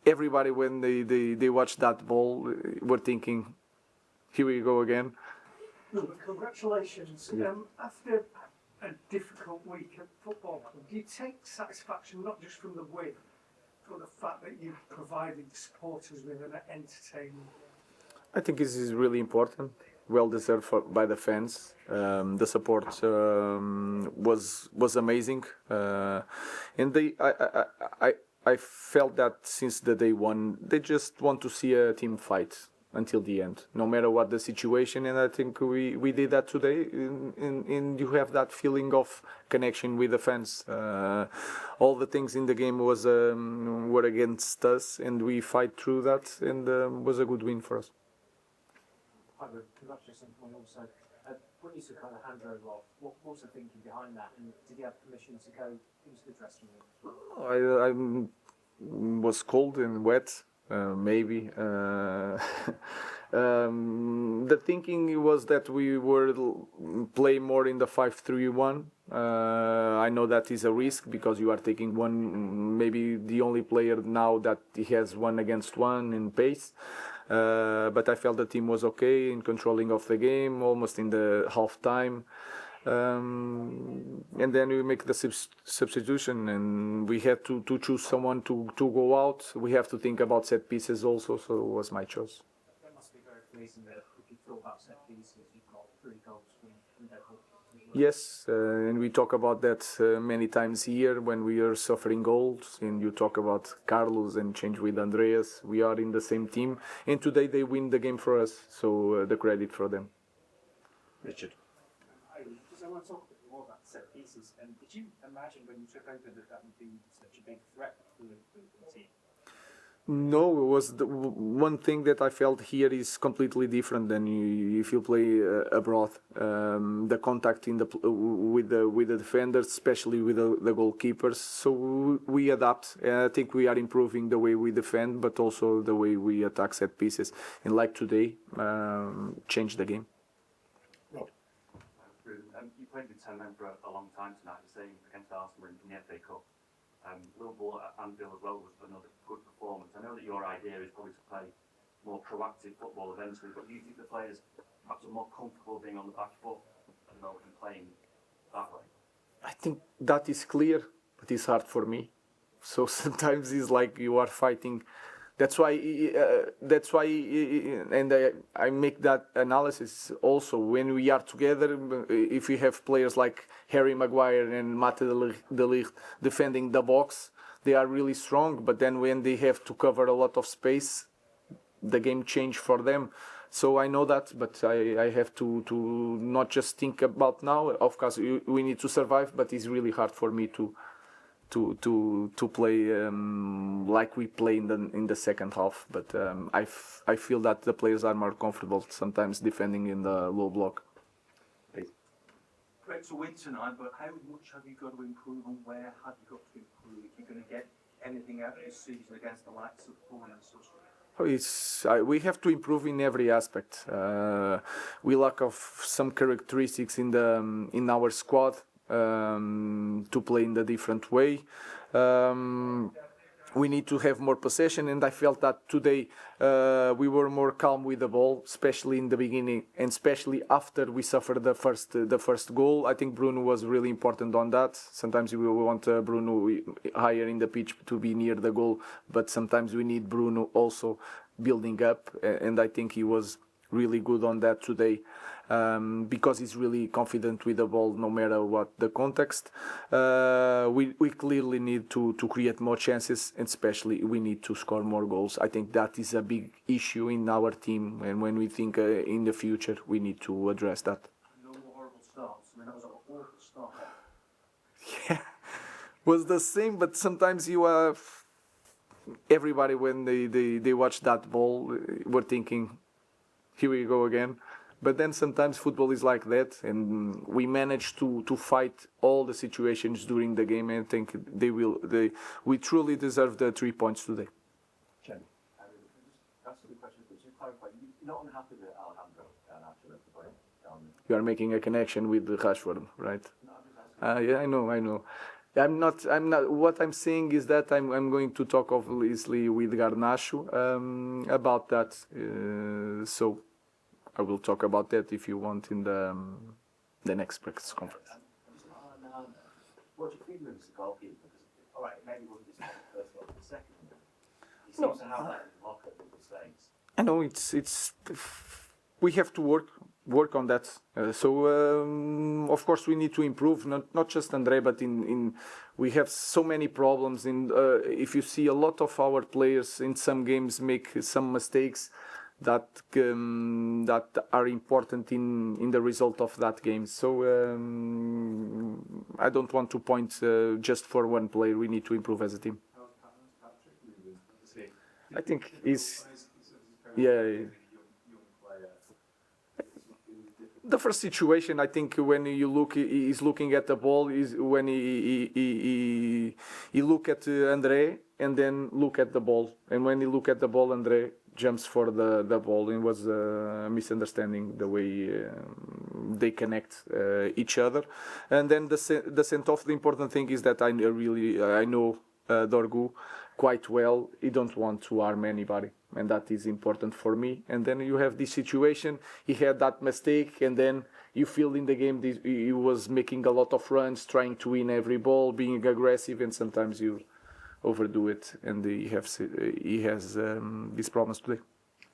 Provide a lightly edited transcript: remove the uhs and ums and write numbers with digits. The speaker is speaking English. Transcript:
everybody when they watched that ball were thinking, here we go again. Ruben, congratulations. Yeah. After a difficult week at football club, do you take satisfaction not just from the win, but the fact that you've provided supporters with an entertaining game? I think this is really important. Well deserved by the fans. The support was amazing, and I felt that since the day one, they just want to see a team fight until the end, no matter what the situation. And I think we did that today. And you have that feeling of connection with the fans. All the things in the game were against us, and we fight through that, and was a good win for us. Congratulations on your side. When you took kind of handover off, what was the thinking behind that? And did you have permission to go into the dressing room? I was cold and wet, maybe. The thinking was that we were play more in the 5-3-1. I know that is a risk because you are taking one, maybe the only player now that he has 1-against-1 in pace. But I felt the team was okay in controlling of the game, almost in the half time. And then we make the substitution, and we had to choose someone to go out. We have to think about set pieces also, so it was my choice. That must be very pleasing that if you thought about set pieces, you've got 3 goals from that goal. Yes, and we talk about that many times here when we are suffering goals, and you talk about Carlos and change with Andreas. We are in the same team, and today they win the game for us, so the credit for them. Richard. I want to talk a bit more about set pieces. And did you imagine when you took over that would be such a big threat for the team? No, it was one thing that I felt here is completely different than if you play abroad. The contact with the defenders, especially with the goalkeepers. So we adapt. I think we are improving the way we defend, but also the way we attack set pieces. And like today, change the game. You played with 10 men for a long time tonight, the same against Arsenal in the FA Cup. Liverpool at Anfield as well was another good performance. I know that your idea is probably to play more proactive football eventually, but do you think the players perhaps are more comfortable being on the back foot at the moment and playing that way? I think that is clear, but it's hard for me. So sometimes it's like you are fighting. That's why, and I make that analysis also. When we are together, if we have players like Harry Maguire and Mate de Ligt defending the box, they are really strong. But then when they have to cover a lot of space, the game change for them. So I know that, but I have to not just think about now. Of course, we need to survive, but it's really hard for me to play like we play in the second half, but I feel that the players are more comfortable sometimes defending in the low block. Great to win tonight, but how much have you got to improve, and where have you got to improve if you're going to get anything out of this season against the likes of Fulham and such? We have to improve in every aspect. We lack of some characteristics in our squad. To play in a different way. We need to have more possession, and I felt that today we were more calm with the ball, especially in the beginning, and especially after we suffered the first goal. I think Bruno was really important on that. Sometimes we want Bruno higher in the pitch to be near the goal, but sometimes we need Bruno also building up, and I think he was really good on that today. Because he's really confident with the ball no matter what the context. We clearly need to create more chances, and especially we need to score more goals. I think that is a big issue in our team, and when we think in the future, we need to address that. No more horrible starts. I mean, that was an awful start. Yeah, was the same, but sometimes you have everybody when they watch that ball were thinking, here we go again. But then sometimes football is like that, and we managed to fight all the situations during the game, and I think we truly deserve the 3 points today. Jenny. That's a good question. Could you clarify? You're not unhappy with Alejandro You are making a connection with Rashford, right? Yeah, I know. I'm not. I'm not. What I'm saying is that I'm going to talk obviously with Garnacho about that. So I will talk about that if you want in the next press conference. What do you think of the goalkeeper? Because, all right, maybe it wasn't his first goal, but the second one. He seems to have that in the locker with mistakes. I know it's we have to work on that. Of course we need to improve. Not just Andre, but in we have so many problems. If you see a lot of our players in some games make some mistakes that are important in the result of that game. So I don't want to point just for one player. We need to improve as a team. I think he's the first situation. I think when you look, he's looking at the ball. Is when he look at Andre and then look at the ball. And when he look at the ball, Andre jumps for the ball. It was a misunderstanding the way they connect each other. And then the sent off. The important thing is that I know Dorgu quite well. He don't want to harm anybody, and that is important for me. And then you have this situation. He had that mistake, and then you feel in the game he was making a lot of runs, trying to win every ball, being aggressive, and sometimes you overdo it, and he has these problems today.